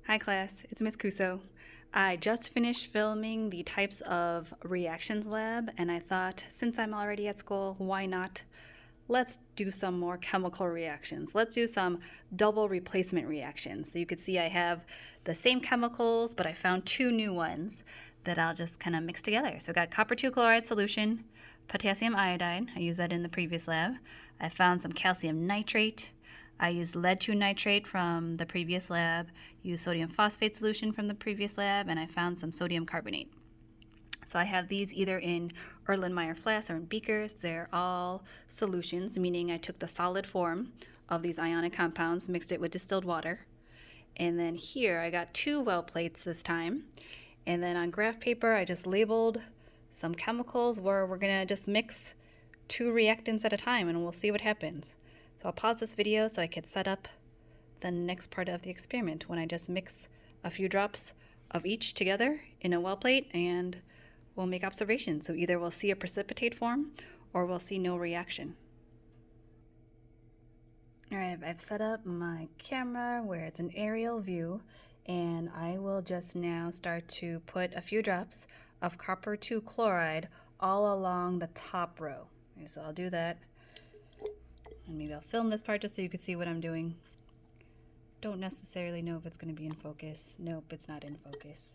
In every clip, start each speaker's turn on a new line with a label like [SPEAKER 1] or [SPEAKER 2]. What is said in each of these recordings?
[SPEAKER 1] Hi class, it's Miss Kuso. I just finished filming the types of reactions lab and I thought since I'm already at school, why not? Let's do some more chemical reactions. Let's do some double replacement reactions. So you can see I have the same chemicals, but I found two new ones that I'll just kind of mix together. So I got copper 2 chloride solution, potassium iodide. I used that in the previous lab. I found some calcium nitrate. I used lead 2 nitrate from the previous lab, used sodium phosphate solution from the previous lab, and I found some sodium carbonate. So I have these either in Erlenmeyer flasks or in beakers. They're all solutions, meaning I took the solid form of these ionic compounds, mixed it with distilled water. And then here I got two well plates this time. And then on graph paper, I just labeled some chemicals where we're gonna just mix two reactants at a time and we'll see what happens. So I'll pause this video so I could set up the next part of the experiment when I just mix a few drops of each together in a well plate and we'll make observations. So either we'll see a precipitate form or we'll see no reaction. All right, I've set up my camera where it's an aerial view and I will just now start to put a few drops of copper 2 chloride all along the top row. Okay, so I'll do that. And maybe I'll film this part just so you can see what I'm doing. Don't necessarily know if it's going to be in focus. Nope, it's not in focus.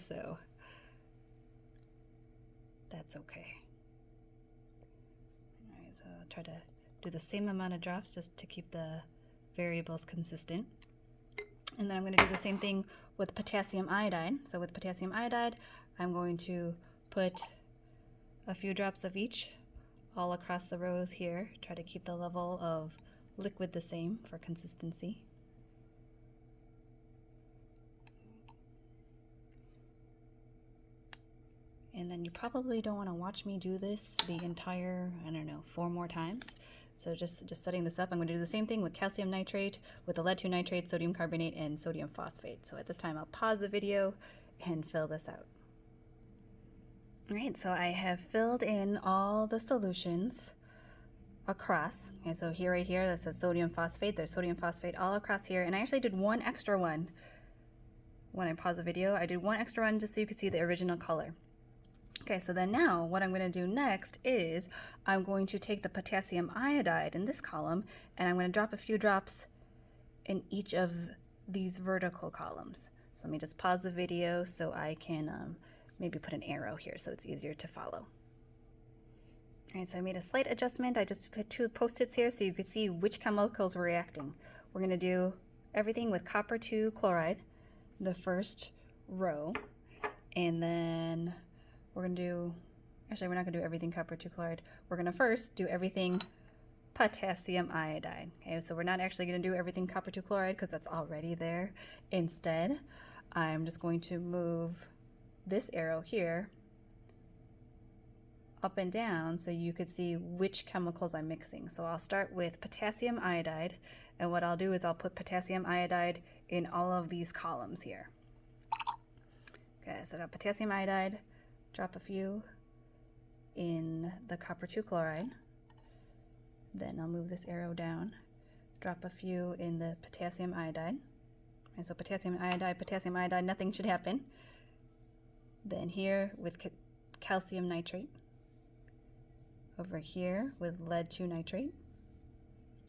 [SPEAKER 1] So that's okay. All right, so I'll try to do the same amount of drops just to keep the variables consistent. And then I'm going to do the same thing with potassium iodide. So with potassium iodide, I'm going to put a few drops of each all across the rows here. Try to keep the level of liquid the same for consistency. And then you probably don't want to watch me do this the entire, 4 more times. So just setting this up, I'm going to do the same thing with calcium nitrate, with the lead 2 nitrate, sodium carbonate, and sodium phosphate. So at this time, I'll pause the video and fill this out. All right, so I have filled in all the solutions across. Okay, so here, right here, that says sodium phosphate. There's sodium phosphate all across here. And I actually did one extra one when I paused the video. I did one extra one just so you could see the original color. Okay, so then now what I'm going to do next is I'm going to take the potassium iodide in this column and I'm going to drop a few drops in each of these vertical columns. So let me just pause the video so I can maybe put an arrow here so it's easier to follow. All right, so I made a slight adjustment. I just put 2 Post-its here so you could see which chemicals were reacting. We're going to do everything with copper 2 chloride, the first row, and then we're going to do, actually we're not going to do everything copper 2 chloride. We're going to first do everything potassium iodide. Okay, so we're not actually going to do everything copper 2 chloride because that's already there. Instead, I'm just going to move this arrow here up and down so you could see which chemicals I'm mixing. So I'll start with potassium iodide, and what I'll do is I'll put potassium iodide in all of these columns here. Okay, so I got potassium iodide, drop a few in the copper 2 chloride. Then I'll move this arrow down, drop a few in the potassium iodide. And so potassium iodide, nothing should happen. Then here with calcium nitrate. Over here with lead 2 nitrate,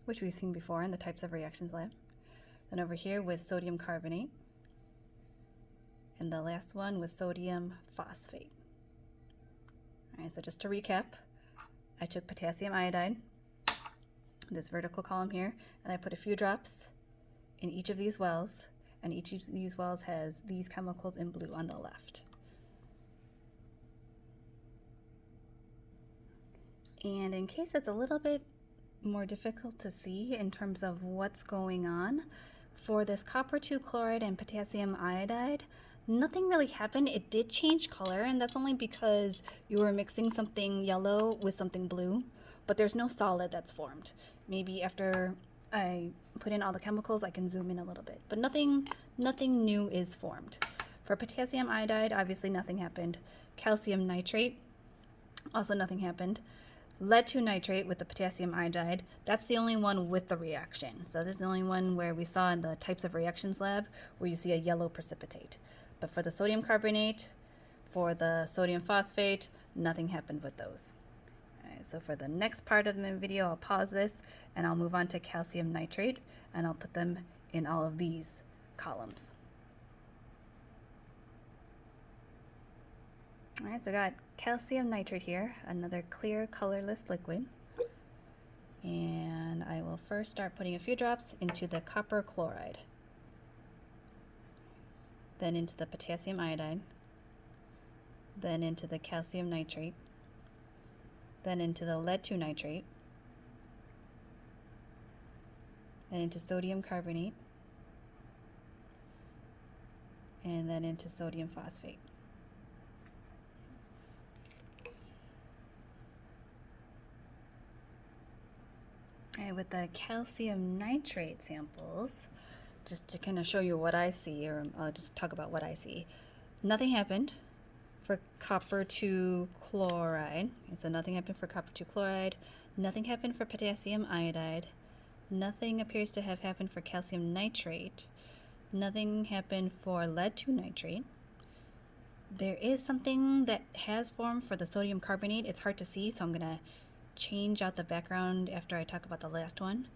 [SPEAKER 1] which we've seen before in the types of reactions lab. Then over here with sodium carbonate. And the last one with sodium phosphate. All right, so just to recap, I took potassium iodide, this vertical column here, and I put a few drops in each of these wells, and each of these wells has these chemicals in blue on the left. And in case it's a little bit more difficult to see in terms of what's going on, for this copper 2 chloride and potassium iodide, nothing really happened. It did change color, and that's only because you were mixing something yellow with something blue, but there's no solid that's formed. Maybe after I put in all the chemicals, I can zoom in a little bit, but nothing new is formed. For potassium iodide, obviously nothing happened. Calcium nitrate, also nothing happened. lead 2 nitrate with the potassium iodide. That's the only one with the reaction. So this is the only one where we saw in the types of reactions lab where you see a yellow precipitate. But for the sodium carbonate, for the sodium phosphate, nothing happened with those. All right, so for the next part of my video, I'll pause this and I'll move on to calcium nitrate, and I'll put them in all of these columns. All right, so I got calcium nitrate here, another clear colorless liquid. And I will first start putting a few drops into the copper chloride, then into the potassium iodide, then into the calcium nitrate, then into the lead 2 nitrate, then into sodium carbonate, and then into sodium phosphate. All right, with the calcium nitrate samples, just to kind of show you what I see, or I'll just talk about what I see. Nothing happened for copper 2 chloride. And so nothing happened for copper 2 chloride. Nothing happened for potassium iodide. Nothing appears to have happened for calcium nitrate. Nothing happened for lead 2 nitrate. There is something that has formed for the sodium carbonate. It's hard to see, so I'm going to change out the background after I talk about the last one.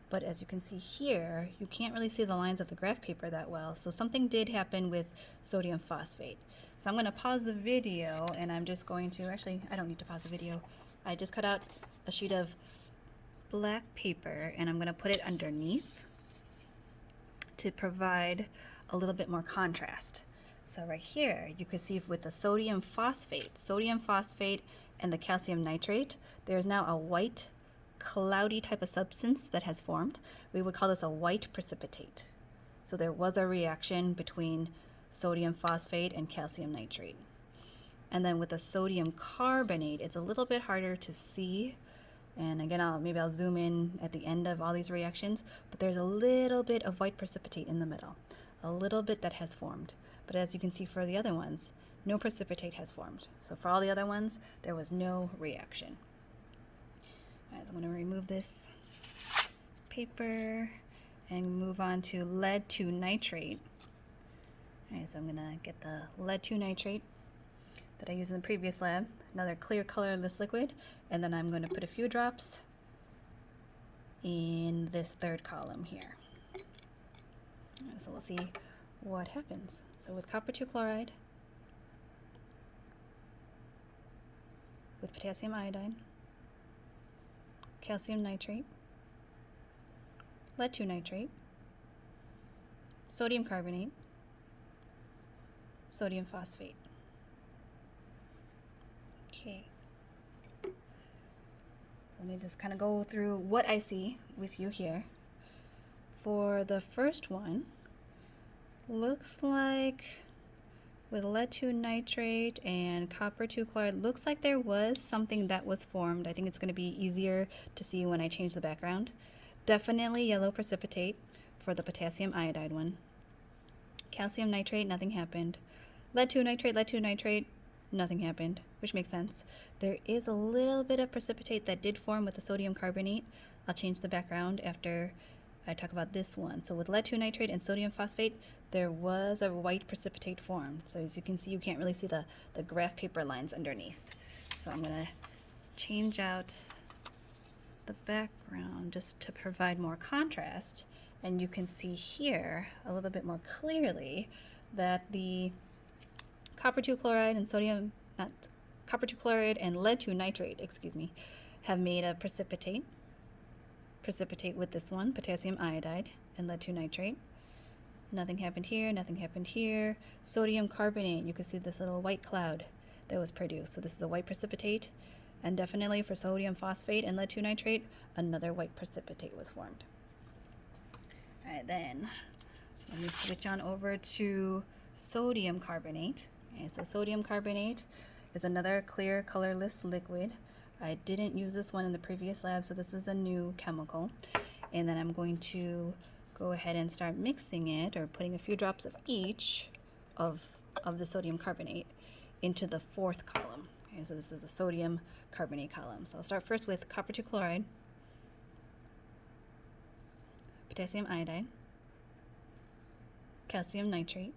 [SPEAKER 1] But as you can see here, you can't really see the lines of the graph paper that well, so something did happen with sodium phosphate. So I'm going to pause the video, and I'm just going to, actually I don't need to pause the video, I just cut out a sheet of black paper and I'm going to put it underneath to provide a little bit more contrast. So right here you can see with the sodium phosphate and the calcium nitrate, there's now a white cloudy type of substance that has formed. We would call this a white precipitate. So there was a reaction between sodium phosphate and calcium nitrate. And then with the sodium carbonate, it's a little bit harder to see. And again, maybe I'll zoom in at the end of all these reactions, but there's a little bit of white precipitate in the middle, a little bit that has formed. But as you can see for the other ones, no precipitate has formed. So for all the other ones, there was no reaction. All right, so I'm going to remove this paper and move on to lead 2 nitrate. All right, so I'm going to get the lead 2 nitrate that I used in the previous lab, another clear colorless liquid, and then I'm going to put a few drops in this third column here. All right, so we'll see what happens. So with copper 2 chloride, with potassium iodide, calcium nitrate, lead 2 nitrate, sodium carbonate, sodium phosphate. Okay. Let me just kind of go through what I see with you here. For the first one, looks like with lead 2 nitrate and copper 2 chloride, looks like there was something that was formed. I think it's going to be easier to see when I change the background. Definitely yellow precipitate for the potassium iodide one. Calcium nitrate, nothing happened. Lead 2 nitrate, nothing happened, which makes sense. There is a little bit of precipitate that did form with the sodium carbonate. I'll change the background after I talk about this one. So with lead 2 nitrate and sodium phosphate, there was a white precipitate formed. So as you can see, you can't really see the graph paper lines underneath. So I'm going to change out the background just to provide more contrast. And you can see here a little bit more clearly that the copper 2 chloride and lead 2 nitrate, have made a precipitate with this one, potassium iodide and lead 2 nitrate. Nothing happened here, nothing happened here. Sodium carbonate, you can see this little white cloud that was produced. So this is a white precipitate, and definitely for sodium phosphate and lead 2 nitrate, another white precipitate was formed. All right, then let me switch on over to sodium carbonate. Okay, so sodium carbonate is another clear colorless liquid. I didn't use this one in the previous lab, so this is a new chemical. And then I'm going to go ahead and start mixing it, or putting a few drops of each of the sodium carbonate into the fourth column. Okay, so this is the sodium carbonate column. So I'll start first with copper 2 chloride, potassium iodide, calcium nitrate,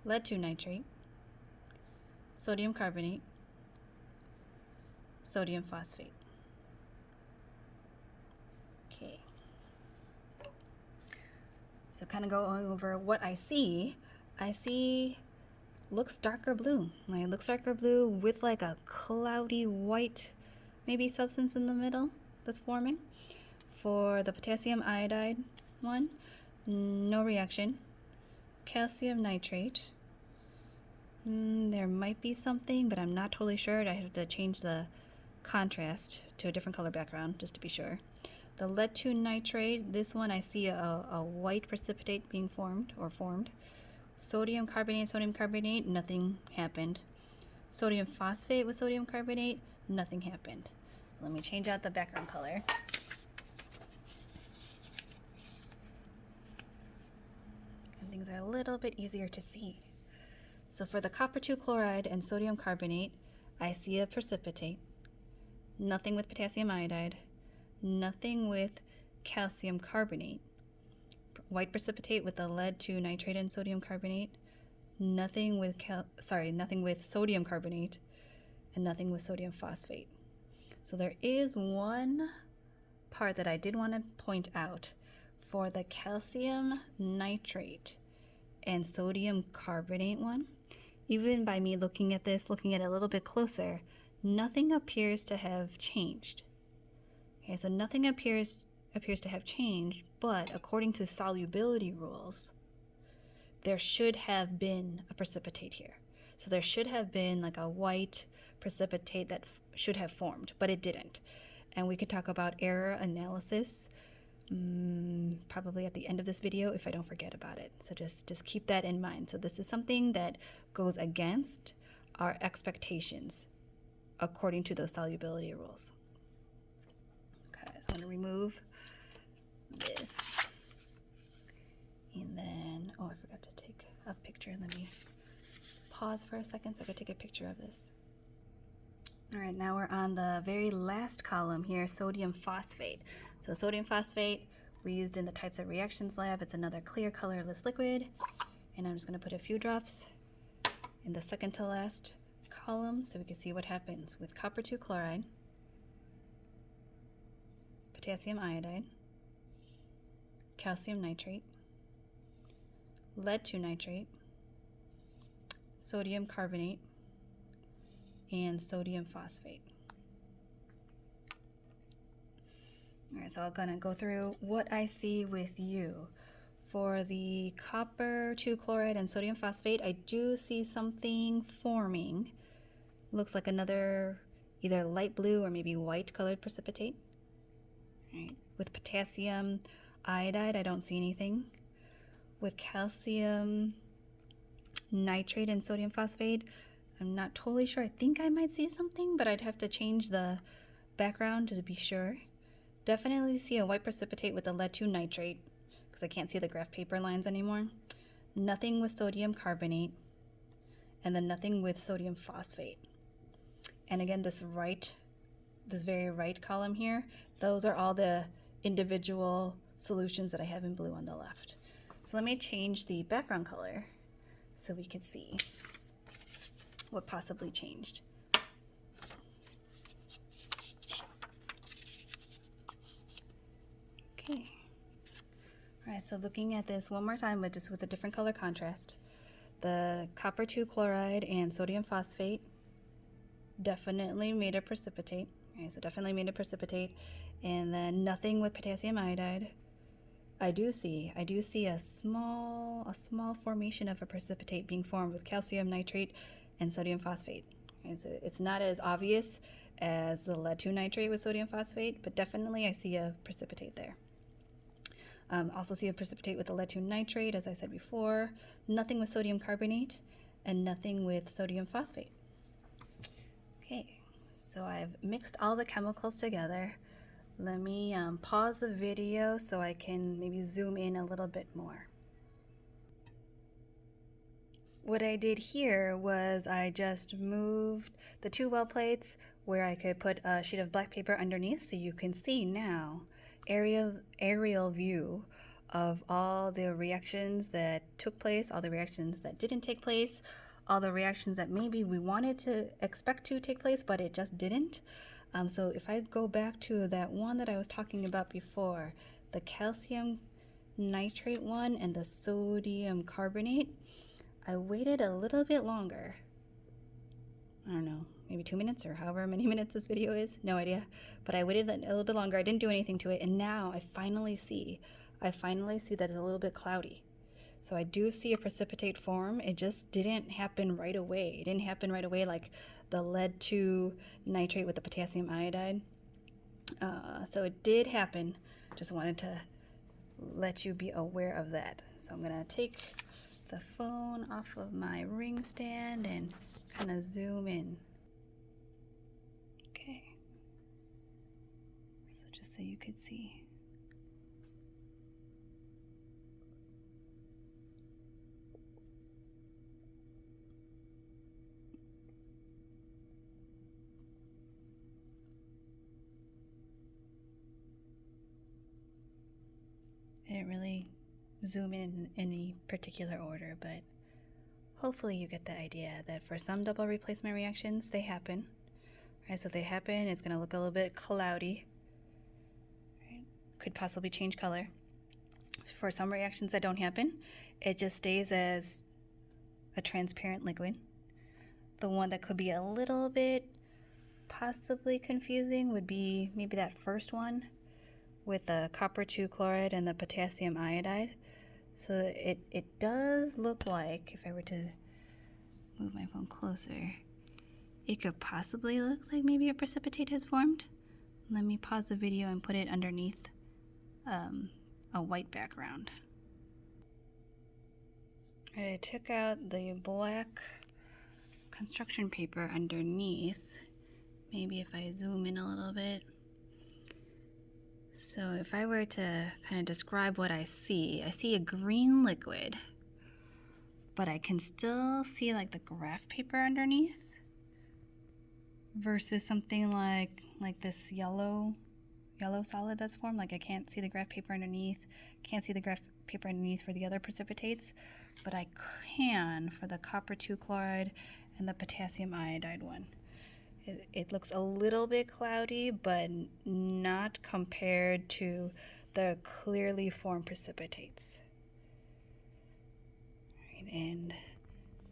[SPEAKER 1] lead 2 nitrate, sodium carbonate, sodium phosphate. Okay. So kind of going over what I see looks darker blue. It looks darker blue with like a cloudy white maybe substance in the middle that's forming. For the potassium iodide one, no reaction. Calcium nitrate, there might be something, but I'm not totally sure. I have to change the contrast to a different color background just to be sure. The lead 2 nitrate, this one I see a white precipitate being formed. Sodium carbonate, nothing happened. Sodium phosphate with sodium carbonate, nothing happened. Let me change out the background color. And things are a little bit easier to see. So for the copper 2 chloride and sodium carbonate, I see a precipitate. Nothing with potassium iodide. Nothing with calcium carbonate. White precipitate with the lead 2 nitrate and sodium carbonate. Nothing with sodium carbonate, and nothing with sodium phosphate. So there is one part that I did want to point out. For the calcium nitrate and sodium carbonate one, even by me looking at it a little bit closer, nothing appears to have changed. Okay, so nothing appears to have changed, but according to solubility rules, there should have been a precipitate here. So there should have been like a white precipitate that should have formed, but it didn't. And we could talk about error analysis probably at the end of this video if I don't forget about it. So just keep that in mind. So this is something that goes against our expectations according to those solubility rules. Okay, so I'm going to remove this. And then, oh, I forgot to take a picture. Let me pause for a second so I could take a picture of this. All right, now we're on the very last column here, sodium phosphate. So sodium phosphate we used in the types of reactions lab. It's another clear colorless liquid. And I'm just going to put a few drops in the second to last column so we can see what happens with copper 2 chloride, potassium iodide, calcium nitrate, lead 2 nitrate, sodium carbonate, and sodium phosphate. All right, so I'm gonna go through what I see with you. For the copper 2 chloride and sodium phosphate, I do see something forming. Looks like another either light blue or maybe white colored precipitate. All right. With potassium iodide, I don't see anything. With calcium nitrate and sodium phosphate, I'm not totally sure. I think I might see something, but I'd have to change the background to be sure. Definitely see a white precipitate with the lead 2 nitrate because I can't see the graph paper lines anymore. Nothing with sodium carbonate, and then nothing with sodium phosphate. And again, this very right column here, those are all the individual solutions that I have in blue on the left. So let me change the background color so we can see what possibly changed. Okay. All right, so looking at this one more time, but just with a different color contrast. The copper 2 chloride and sodium phosphate definitely made a precipitate. Okay, so definitely made a precipitate. And then nothing with potassium iodide. I do see a small formation of a precipitate being formed with calcium nitrate and sodium phosphate. Okay, so it's not as obvious as the lead 2 nitrate with sodium phosphate, but definitely I see a precipitate there. Also see a precipitate with the lead 2 nitrate, as I said before. Nothing with sodium carbonate, and nothing with sodium phosphate. Okay, so I've mixed all the chemicals together. Let me pause the video so I can maybe zoom in a little bit more. What I did here was I just moved the two well plates where I could put a sheet of black paper underneath, so you can see now aerial view of all the reactions that took place, all the reactions that didn't take place, all the reactions that maybe we wanted to expect to take place but it just didn't. So if I go back to that one that I was talking about before, the calcium nitrate one and the sodium carbonate, I waited a little bit longer. I don't know, maybe 2 minutes or however many minutes this video is, no idea. But I waited a little bit longer, I didn't do anything to it, and now I finally see that it's a little bit cloudy. So I do see a precipitate form. It just didn't happen right away. It didn't happen right away like the lead 2 nitrate with the potassium iodide. So it did happen. Just wanted to let you be aware of that. So I'm gonna take the phone off of my ring stand and kind of zoom in. Okay. So just so you could see. I didn't really zoom in any particular order, but hopefully you get the idea that for some double replacement reactions, they happen. Right, so if they happen, it's going to look a little bit cloudy. Right? Could possibly change color. For some reactions that don't happen, it just stays as a transparent liquid. The one that could be a little bit possibly confusing would be maybe that first one with the copper 2 chloride and the potassium iodide. So it does look like, if I were to move my phone closer, it could possibly look like maybe a precipitate has formed. Let me pause the video and put it underneath a white background. I took out the black construction paper underneath. Maybe if I zoom in a little bit. So if I were to kind of describe what I see a green liquid, but I can still see like the graph paper underneath versus something like this yellow solid that's formed. Like I can't see the graph paper underneath, can't see the graph paper underneath for the other precipitates, but I can for the copper 2 chloride and the potassium iodide one. It looks a little bit cloudy, but not compared to the clearly formed precipitates. Right, and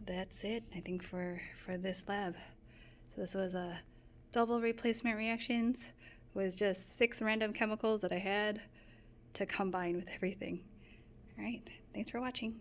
[SPEAKER 1] that's it, I think, for this lab. So this was a double replacement reactions. It was just 6 random chemicals that I had to combine with everything. All right, thanks for watching.